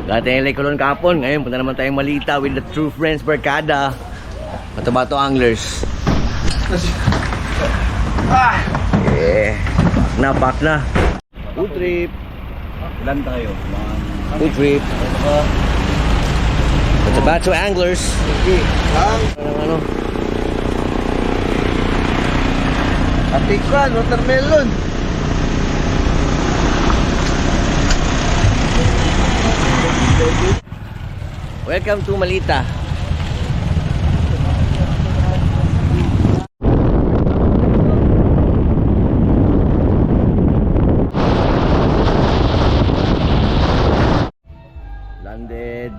Dati yung Lake Colon kapon. Ngayon, punta naman tayong Malita with the True Friends Barkada. Matabato Anglers. Yeah. Napak na. Food trip. Ilan tayo? Food trip. Matabato Anglers. Ano? Atikwan, watermelon. Welcome to Malita. Landed.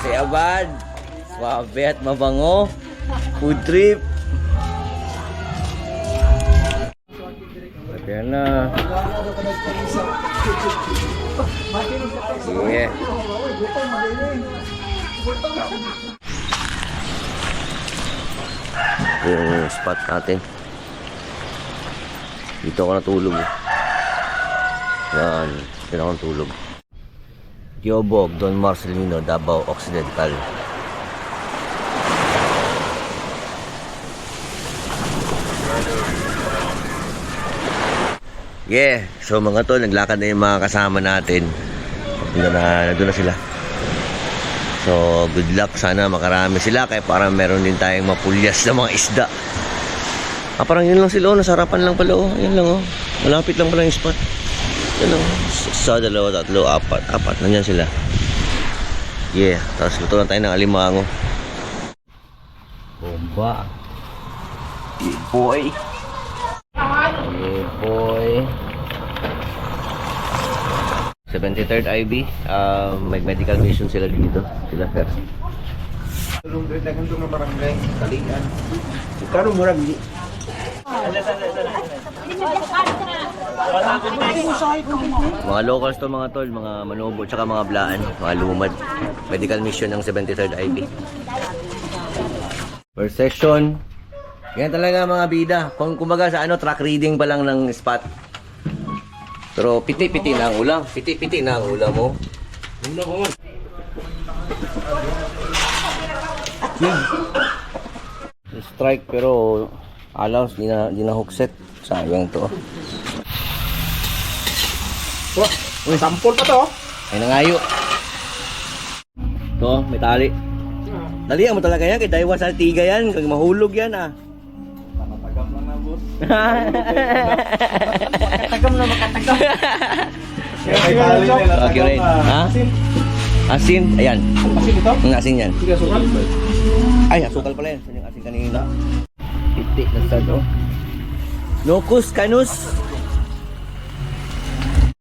Si Abad. Swabe at mabango. Food trip. Kaya na. Yeah. Yung spot natin. Dito ako natulog. Yan. Dito ako natulog. Yobog, Don Marcelino, Davao Occidental. Yeah, so mga tol, naglakad na yung mga kasama natin. Nandun na sila. So, good luck. Sana makarami sila kaya parang meron din tayong mapulyas na mga isda. Parang yun lang sila. Nasa harapan lang pala. Yan lang. Malapit lang pala yung spot. Yan lang. Sa dalawa, tatlo, apat. Nandiyan sila. Yeah, tapos luto lang tayo ng alimango. Bomba. Yeah, boy. Yeah, boy. 73rd IB. May medical mission sila dito. Sila sir. Tulong doon na kandong na barangay. Kalingan. Kano murag di? Mga locals to mga tol. Mga manubo tsaka mga blaan. Mga lumad. Medical mission ng 73rd IB. First session. Yan talaga mga bida. Kumbaga sa track reading pa lang ng spot. Pero piti-piti na ang ulam. Piti-piti na ang ulam mo. Strike pero alaws di na hook set. Sayang to. Uy, sampol pa to. Ay nangayo. To, may tali. Dalihan mo talaga yan. Kay Daiwa sa tiga yan. Kag mahulog yan Makatagam lang na boss. Makatagam na makatagam. Okay, right. Ha? Asin? Ayan. Asin ito? Asin yan. Sige, sukal. Ay, asukal pala yan. Saan yung asin kanina? Piti na sa to. Locus canus.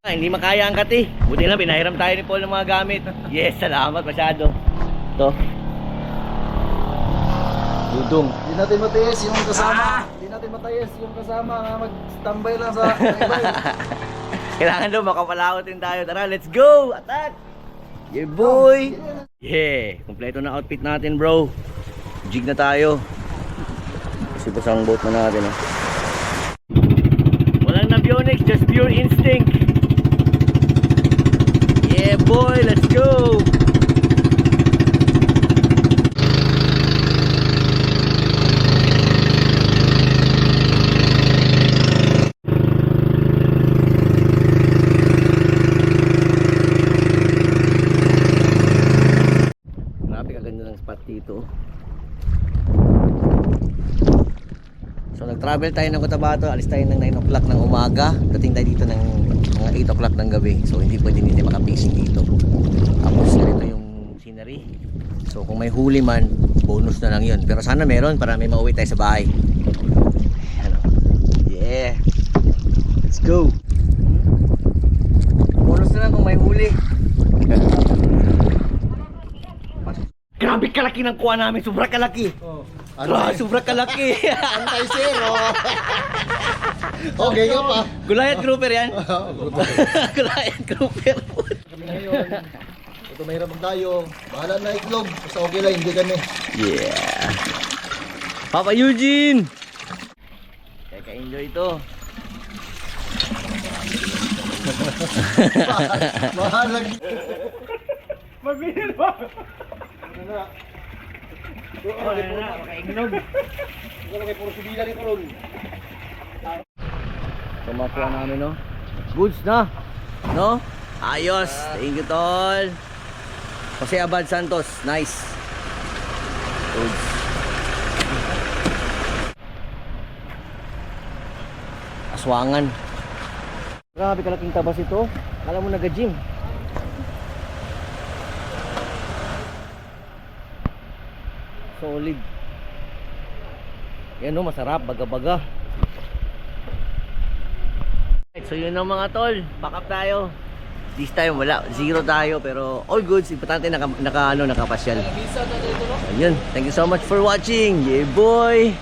Hindi makaya ang kati. Buti lang, pinahiram tayo ni Paul ng mga gamit. Yes, salamat masyado. To. Dudong. Hindi natin matiis yung kasama. Hindi natin matiis yung kasama na mag-standby lang sa ibay. Kailangan daw makapalawat din tayo. Tara, let's go! Attack! Yeah, boy! Yeah! Kompleto na outfit natin, bro. Jig na tayo. Sibos ang boat na natin. Walang nabionics, just pure instinct. Yeah, boy! Let's go! Dito. So nag-travel tayo ng Cotabato, alis tayo ng 9 o'clock ng umaga, dating tayo dito ng mga 8 o'clock ng gabi. So hindi pwedeng hindi makapising dito. Tapos ganito yung scenery. So kung may huli man, bonus na lang yun. Pero sana meron para may mauwi tayo sa bahay. Yeah. Let's go. Bonus na lang kung may huli. Grabe kalaki ng kuha namin, sobra kalaki. Sobra kalaki. Anti-zero. Okay ka pa. Gulayat grouper yan. Gulayat grouper. Kami ngayon. Ito mahirap tayo. Bahala na itlog. Basta okay lang, hindi kami. Yeah. Papa Eugene. Kaya ka-enjoy ito. Bahalag. Mabili ba? Ano na? Makaingnog. Wala kay puro sibila ni Kulon. Tumakuha namin, no? Goods na. No? Ayos. Thank you, tol. Jose Abad Santos. Nice. Goods. Aswangan. Grabe kalaking tabas ito. Kala mo naga-gym. Solid. Yan, no? Masarap. Baga-baga. So yun ang mga tol, back up tayo. This time wala, zero tayo pero all goods, importante nakapasyal. Ayun, thank you so much for watching. Yeah boy.